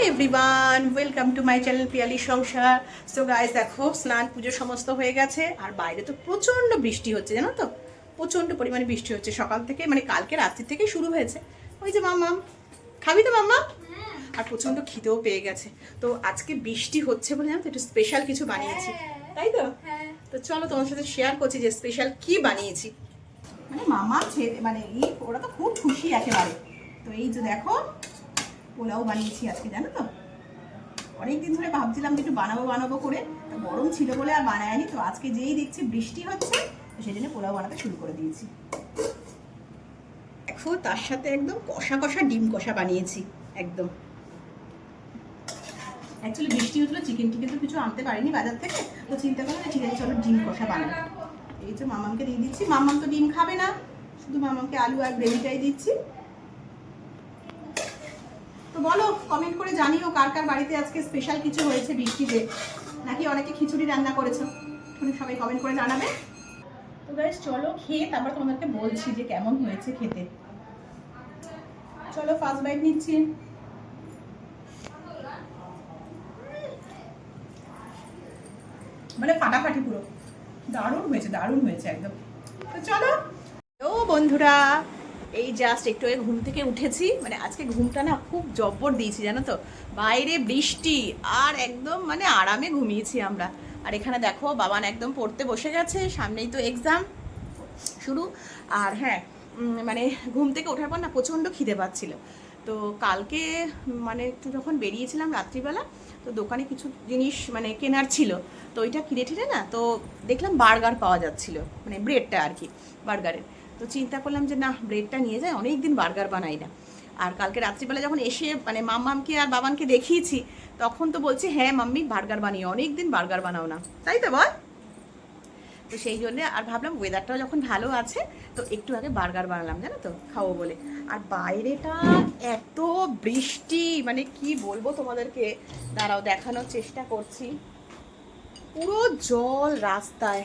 Everyone, welcome to my channel Piyali Sansar. So guys, দেখো স্নান পুজো সমস্ত হয়ে গেছে আর বাইরে তো প্রচণ্ড বৃষ্টি হচ্ছে, জানো তো? প্রচণ্ড পরিমাণে বৃষ্টি হচ্ছে সকাল থেকে, মানে কালকে রাত্রি থেকে শুরু হয়েছে। ওই যে মাম্মাম, খাবি তো মাম্মা? আর প্রচণ্ড খিদেও পেয়ে গেছে। তো আজকে বৃষ্টি হচ্ছে বলে জানো তো একটু স্পেশাল কিছু বানিয়েছি, তাই তো? তো চলো তোমার সাথে শেয়ার করছি যে স্পেশাল কি বানিয়েছি। মানে মামা ছেলে মানে ওরা তো খুব খুশি একেবারে। তো এই যে দেখো পোলাও বানিয়েছি আজকে, জানো তো? অনেকদিন ধরে ভাবছিলাম যে একটু বানাবো করে, তো গরম ছিল বলে আর বানায়নি। তো আজকে যেই দেখছি বৃষ্টি হচ্ছে, তো সেই জন্য পোলাও বানাতে শুরু করে দিয়েছি। দেখো তার সাথে একদম কষা কষা ডিম কষা বানিয়েছি একদম। অ্যাকচুয়ালি বৃষ্টি হচ্ছিল, চিকেন টিকেন তো কিছু আনতে পারিনি বাজার থেকে, তো চিন্তা করলাম ঠিক আছে চলো ডিম কষা বানাবো। এই যে মামামকে দিয়ে দিচ্ছি, মামাম তো ডিম খাবে না, শুধু মামামকে আলু আর গ্রেভিটাই দিচ্ছি। তো বলো, কমেন্ট করে জানিও কার কার বাড়িতে আজকে স্পেশাল কিছু হয়েছে বৃষ্টিতে, নাকি অনেকে খিচুড়ি রান্না করেছো, সবাই কমেন্ট করে জানাবে। তো গাইস চলো খেয়ে তারপর তোমাদেরকে বলছি যে কেমন হয়েছে খেতে। চলো ফার্স্ট বাইট নিচ্ছি। মানে ফাটাফাটি পুরো, দারুণ হয়েছে একদম। তো চলো। ও বন্ধুরা, এই জাস্ট একটু আগে ঘুম থেকে উঠেছি। মানে আজকে ঘুমটা না খুব জব্বর দিয়েছি, জানো তো? বাইরে বৃষ্টি আর একদম মানে আরামে ঘুমিয়েছি আমরা। আর এখানে দেখো বাবান একদম পড়তে বসে গেছে, সামনেই তো এক্সাম শুরু। আর হ্যাঁ, মানে ঘুম থেকে ওঠার পর না প্রচণ্ড খিদে পাচ্ছিল। তো কালকে মানে একটু যখন বেরিয়েছিলাম রাত্রিবেলা, তো দোকানে কিছু জিনিস মানে কেনার ছিল, তো ওইটা কিনে ঠিনে না, তো দেখলাম বার্গার পাওয়া যাচ্ছিল, মানে ব্রেডটা আর কি বার্গারের। তো চিন্তা করলাম যে না, ব্রেডটা নিয়ে যায়, অনেক দিন বার্গার বানাই না। আর কালকে রাত্রিবেলা যখন এসে মানে মাম্মামকে আর বাবানকে দেখিয়েছি, তখন তো বলছে হ্যাঁ মাম্মি বার্গার বানিয়ে, অনেক দিন বার্গার বানাও না, তাই তো বল? তো সেই জন্যে আর ভাবলাম ওয়েদারটাও যখন ভালো আছে, তো একটু আগে বার্গার বানালাম, জানো তো, খাবো বলে। আর বাইরেটা এত বৃষ্টি, মানে কি বলবো তোমাদেরকে, দাঁড়াও দেখানোর চেষ্টা করছি। পুরো জল রাস্তায়,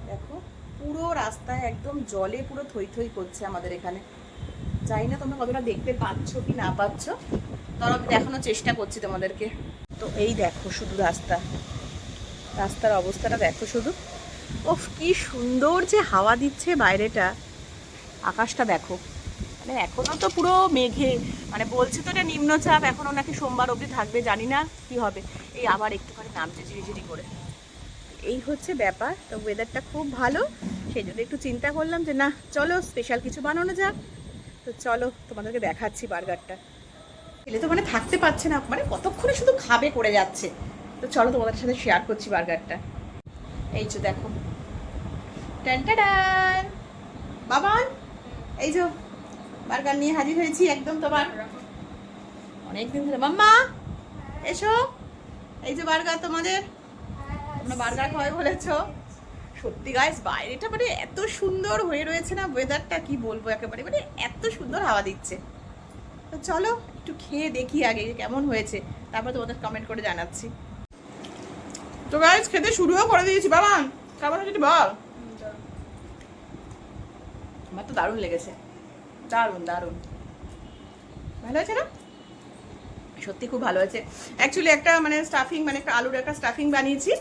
দেখো পুরো রাস্তায় একদম জলে পুরো থই থই করছে আমাদের এখানে। জানি না তোমরা কতটা দেখতে পাচ্ছ কি না পাচ্ছ, তাও আমি দেখানোর চেষ্টা করছি তোমাদেরকে। তো এই দেখো শুধু রাস্তার অবস্থাটা দেখো শুধু। ওফ, কি সুন্দর যে হাওয়া দিচ্ছে বাইরেটা, আকাশটা দেখো। মানে এখনো তো পুরো মেঘে, মানে বলছে তো এটা নিম্নচাপ, এখনো নাকি সোমবার অবধি থাকবে, জানি না কি হবে। এই আবার একটুখানি নামছে ঝিরিঝিরি করে, এই হচ্ছে ব্যাপার। তো ওয়েদারটা খুব ভালো, সেই জন্য একটু চিন্তা করলাম যে না চলো স্পেশাল কিছু বানানো যাক। তো চলো তোমাদেরকে দেখাচ্ছি বার্গারটা। ছেলে তো মানে থাকতে পারছে না, মানে কতক্ষণে শুধু খাবে করে যাচ্ছে। তো চলো তোমাদের সাথে শেয়ার করছি বার্গারটা। এই যে দেখো, টান বাবান, এই যে বার্গার নিয়ে হাজির হয়েছি একদম তোমার অনেকদিন ধরে। মাম্মা এসো, এই যে বার্গার তোমাদের, তোমরা বার্গার খাওয়াই বলেছো। সত্যি গাইস, বাইরেটা মানে এত সুন্দর হয়ে রয়েছে না, ওয়েদারটা কি বলবো, একেবারে মানে এত সুন্দর হাওয়া দিচ্ছে। তো চলো একটু খেয়ে দেখি আগে কেমন হয়েছে, তারপর তোমাদের কমেন্ট করে জানাচ্ছি। তো গাইস খেতে শুরুও করে দিয়েছি। বাবান কেমন হয়েছে বল? আমার তো দারুণ লেগেছে, দারুণ ভালো হয়েছে না? সত্যি খুব ভালো হয়েছে। অ্যাকচুয়ালি একটা মানে স্টাফিং, মানে একটা আলুর একটা স্টাফিং বানিয়েছি,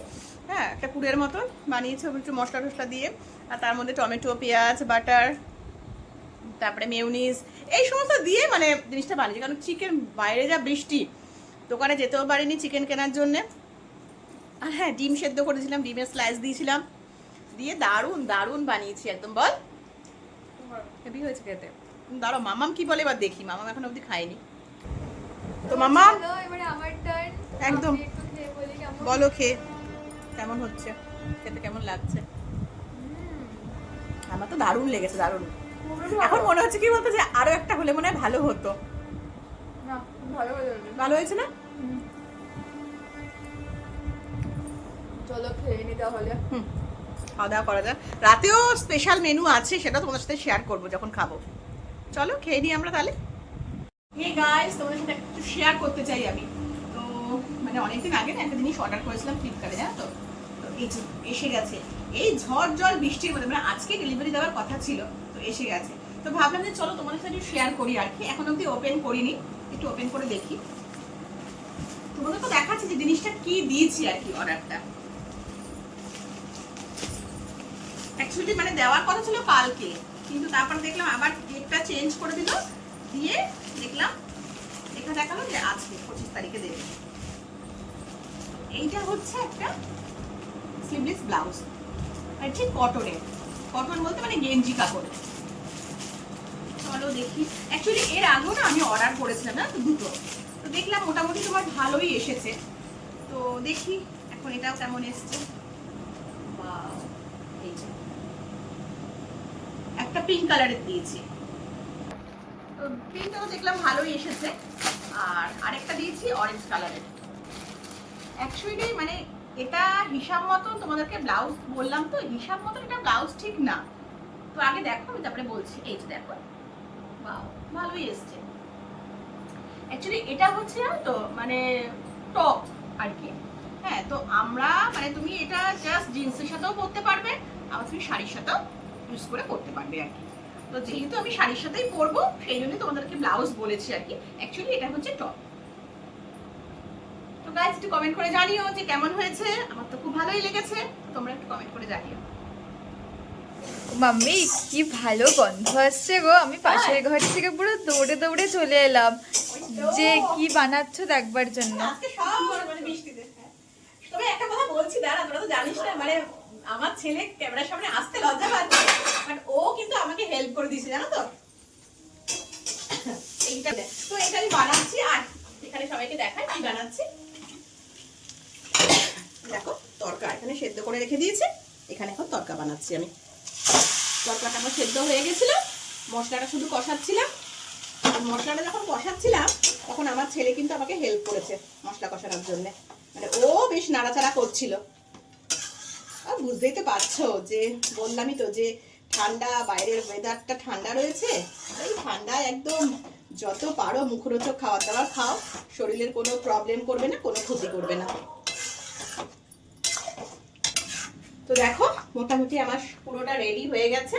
হ্যাঁ একটা পুরের মতন বানিয়েছি, একটু মশলা টশলা দিয়ে। আর তার মধ্যে টমেটো, পেঁয়াজ, বাটার, তারপরে মেয়োনিজ, এই সমস্ত দিয়ে মানে জিনিসটা বানিয়েছি। কারণ চিকেন, বাইরে যা বৃষ্টি, দোকানে যেতেও পারিনি চিকেন কেনার জন্যে। আর হ্যাঁ, ডিম সেদ্ধ করেছিলাম, ডিমের স্লাইস দিয়েছিলাম, দিয়ে দারুণ বানিয়েছি একদম। বল হেভি হয়েছে খেতে। দাঁড়াও মামাম কি বলে এবার দেখি, মামাম এখন অবধি খায়নি। তো মামাম এবারে আমার টার্ন, একদম একটু খেয়ে বলি কেমন। বলো খেয়ে কেমন হচ্ছে, খেতে কেমন লাগছে? আমার তো দারুণ লেগেছে, দারুণ। এখন মনে হচ্ছে কি বলতো, যে আরো একটা হলে মনে হয় ভালো হতো। না ভালো হয়েছে না? চলো খেয়ে নি তাহলে। খাওয়া দাওয়া করা যায়, রাতেও স্পেশাল মেনু আছে, সেটা তোমাদের সাথে শেয়ার করবো যখন খাবো। চলো খেয়ে নিই আমরা তাহলে। হে গাইস, তোমাদের সাথে একটু শেয়ার করতে চাই আমি। তো মানে অনেকদিন আগে না একটা জিনিস অর্ডার করেছিলাম ফ্লিপকার্টে, জানো তো? তো এই যে এসে গেছে, এই ঝড় জল বৃষ্টির মধ্যে, মানে আজকে ডেলিভারি দেওয়ার কথা ছিল, তো এসে গেছে। তো ভাবলাম যে চলো তোমাদের সাথে একটু শেয়ার করি আর কি। এখন অবধি ওপেন করিনি, একটু ওপেন করে দেখি। তোমাদের তো দেখাচ্ছি যে জিনিসটা কি দিয়েছি আর কি অর্ডারটা। অ্যাকচুয়ালি মানে দেওয়ার কথা ছিল কালকে, কিন্তু তারপর দেখলাম আবার ডেটটা চেঞ্জ করে দিল, দিয়ে দেখলাম লেখা দেখালো যে আজকে 25 তারিখে দেবে। এইটা হচ্ছে একটা স্লিভলেস ব্লাউজ, আর ঠিক কটনের, কটন বলতে মানে গেঞ্জি কাপড়। চলো দেখি, অ্যাকচুয়ালি এর আগেও না আমি অর্ডার করেছিলাম না দুটো, তো দেখলাম মোটামুটি তোমার ভালোই এসেছে। তো দেখি এখন এটাও কেমন এসছে। এই যে একটা পিঙ্ক কালারের দিয়েছি, তো পিঙ্কটাও দেখলাম ভালোই এসেছে। আর আরেকটা দিয়েছি অরেঞ্জ কালারের। অ্যাকচুয়ালি মানে এটা হিসাব মতো তোমাদেরকে ব্লাউজ বললাম, তো হিসাব মতো এটা ব্লাউজ ঠিক না। তো আগে দেখো, আমি তারপরে বলছি। এই যে দেখো, বাহ ভালোই এসছে। অ্যাকচুয়ালি এটা হচ্ছে তো মানে টপ আর কি। হ্যাঁ, তো আমরা মানে তুমি এটা জাস্ট জিন্সের সাথেও পরতে পারবে, আবার তুমি শাড়ির সাথেও ইউজ করে পরতে পারবে আর কি। তো যেহেতু আমি শাড়ির সাথেই পরবো, সেই জন্যই তোমাদেরকে ব্লাউজ বলেছি আর কি। অ্যাকচুয়ালি এটা হচ্ছে টপ। তো গাইস একটু কমেন্ট করে জানিও যে কেমন হয়েছে। আমার তো খুব ভালোই লেগেছে, তোমরা একটু কমেন্ট করে জানিও। মাম্মি কি ভালো গন্ধ আসছে গো, আমি পাশের ঘর থেকে পুরো দৌড়ে দৌড়ে চলে এলাম যে কি বানাচ্ছো দেখবার জন্য। আজকে সব মানে বৃষ্টিতে। তবে একটা কথা বলছি, দাঁড়া, তোরা তো জানিস না, মানে আমার ছেলে ক্যামেরার সামনে আসতে লজ্জা পাচ্ছে, বাট ও কিন্তু আমাকে হেল্প করে দিয়েছে, জানো তো। এইটা তো এটা আমি বানাচ্ছি, আর এখানে সবাইকে দেখাই কি বানাচ্ছি। দেখো তরকা এখানে সেদ্ধ করে রেখে দিয়েছে, এখানে এখন তরকা বানাচ্ছি আমি। তরকাটা আমার সেদ্ধ হয়ে গেছিল, মশলাটা শুধু কষাচ্ছিলাম। আর মশলাটা যখন কষাচ্ছিলাম তখন আমার ছেলে কিন্তু আমাকে হেল্প করেছে মশলা কষানোর জন্য। মানে ও বেশ নাড়াচাড়া করছিল। আর বুঝতেই তো পারছো যে বললামই তো যে ঠান্ডা, বাইরের ওয়েদারটা ঠান্ডা রয়েছে। এই ঠান্ডায় একদম যত পারো মুখরোচক খাবার দাবার খাও, শরীরের কোনো প্রবলেম করবে না, কোনো ক্ষতি করবে না। তো দেখো মোটামুটি আমার পুরোটা রেডি হয়ে গেছে।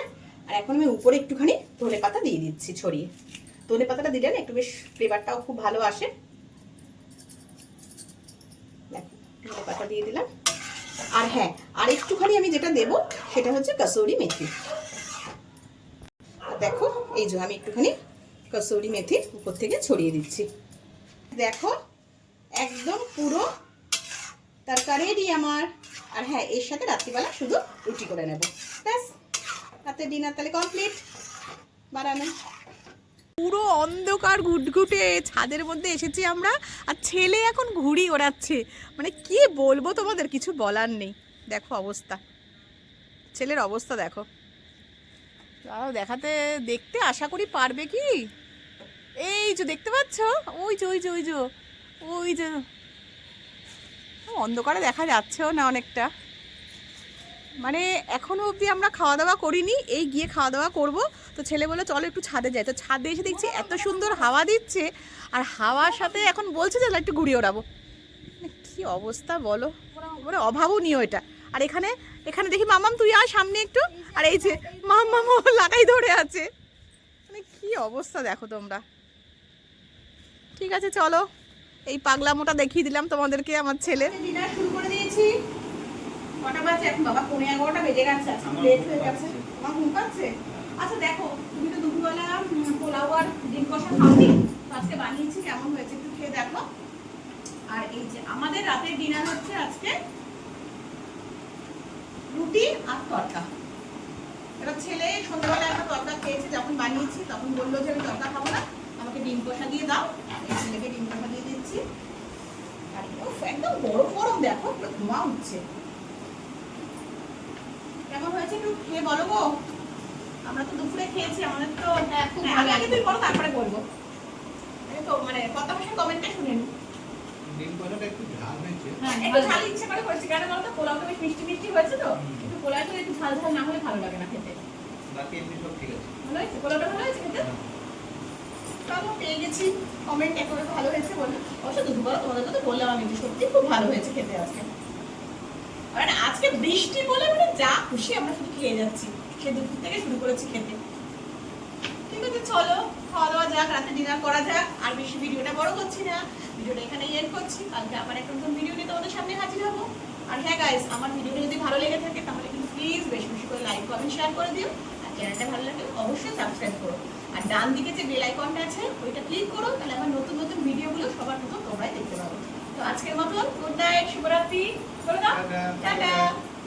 আর এখন আমি উপরে একটুখানি ধনে পাতা দিয়ে দিচ্ছি ছড়িয়ে। ধনে পাতাটা দিলে না একটু বেশ ফ্লেভারটাও খুব ভালো আসে। ধনে পাতা দিয়ে দিলাম। আর হ্যাঁ, আর একটুখানি আমি যেটা দেব সেটা হচ্ছে কসুরি মেথি। দেখো এই যে আমি একটুখানি কসুরি মেথি উপর থেকে ছড়িয়ে দিচ্ছি। দেখো একদম পুরো তরকারি রেডি আমার। আর হ্যাঁ, এর সাথে রাত্রিবেলা শুধু রুটি করে নেব, ব্যাস রাতের ডিনার তাহলে কমপ্লিট বানানো। পুরো অন্ধকার ঘুটঘুটে ছাদের মধ্যে এসেছি আমরা, আর ছেলে এখন ঘুড়ি ওড়াচ্ছে। মানে কি বলবো তোমাদের, কিছু বলার নেই। দেখো অবস্থা, ছেলের অবস্থা দেখো। তাও দেখাতে, দেখতে আশা করি পারবে কি। এই যে দেখতে পাচ্ছ, ওই যে ওই যে ওই যে ওই যে অন্ধকারে দেখা যাচ্ছেও না অনেকটা। মানে এখনো অবধি আমরা খাওয়া দাওয়া করিনি, এই গিয়ে খাওয়া দাওয়া করব। তো ছেলে বলে চলো একটু ছাদে যাই। তো ছাদে এসে দেখছি এত সুন্দর হাওয়া দিচ্ছে, আর হাওয়ার সাথে এখন বলছে যে একটু ঘুরিয়ে ওড়াবো। মানে কি অবস্থা বলো, মানে অভাবনীয় এটা। আর এখানে এখানে দেখি মামাম তুই আর সামনে একটু, আর এই যে মামাম লাগাই ধরে আছে। মানে কি অবস্থা দেখো তোমরা। ঠিক আছে চলো, এই পাগলামোটা দেখিয়ে দিলাম তোমাদেরকে আমার ছেলে। ডিনার শুরু করে দিয়েছি। কটা বাজে এখন বাবা? 11:15 বেজে গেছে, আজকে লেট হয়ে গেছে। আমার ঘুম পাচ্ছে। আচ্ছা দেখো, তুমি তো দুপুরবেলা পোলাও আর ডিম কষা খাওনি, তো আজকে বানিয়েছি, কেমন হয়েছে একটু খেয়ে দেখো। আর এই যে আমাদের রাতের ডিনার হচ্ছে আজকে রুটি আর তরকা। এবার ছেলে সন্ধ্যাবেলা একটা তরকা খেয়েছে, যখন বানিয়েছি তখন বললো যে আমি তরকা খাবো না, আমাকে ডিম কষা দিয়ে দাও। এই ছেলেকে ডিম কষা দিয়ে দিচ্ছি। আর একদম গরম গরম দেখো, ধোঁয়া উঠছে। কেমন হয়েছে একটু খেয়ে বলো গো। আমরা তো দুপুরে খেয়েছি, আমাদের তো আগে তুই বলো তারপরে বলবো। তো মানে কত বছর কমেন্টে শুনে নি। ডিম কষাটা একটু ঝাল হয়েছে। হ্যাঁ, একটু ঝাল ইচ্ছে করে করেছি, কেন বলো তো পোলাওটা বেশ মিষ্টি মিষ্টি হয়েছে, তো একটু পোলাওটা একটু ঝাল ঝাল না হলে ভালো লাগে না খেতে। বাকি এমনি সব ঠিক আছে। ভালো হয়েছে, পোলাওটা ভালো হয়েছে খেতে। চলো পেয়ে গেছি কমেন্ট, এখন ভালো হয়েছে বলে। অবশ্য দুপুর তোমাদেরকে তো বললাম আমি যে সত্যি খুব ভালো হয়েছে খেতে আজকে। মানে আজকে বৃষ্টি বলে মানে যা খুশি আমরা শুধু খেয়ে যাচ্ছি, সে দুপুর থেকে শুরু করেছি খেতে। ঠিক আছে চলো খাওয়া দাওয়া যাক, রাতে ডিনার করা যাক। আর বেশি ভিডিওটা বড় করছি না, ভিডিওটা এখানেই এন্ড করছি। কালকে আবার একটা নতুন ভিডিও নিয়ে তোমাদের সামনে হাজির হবো। আর হ্যাঁ গাইস, আমার ভিডিওটা যদি ভালো লেগে থাকে তাহলে কিন্তু প্লিজ বেশি বেশি করে লাইক কমেন্ট শেয়ার করে দিও। আর চ্যানেলটা ভালো লাগলে অবশ্যই সাবস্ক্রাইব করো। আর ডান দিকে যে বেল আইকনটা আছে ওইটা ক্লিক করো, তাহলে আমার নতুন নতুন ভিডিওগুলো সবার প্রথম তোমরাই দেখতে পাবো। তো আজকের মতন গুড নাইট, শুভরাত্রি, বলে দাও টাটা। টাটা।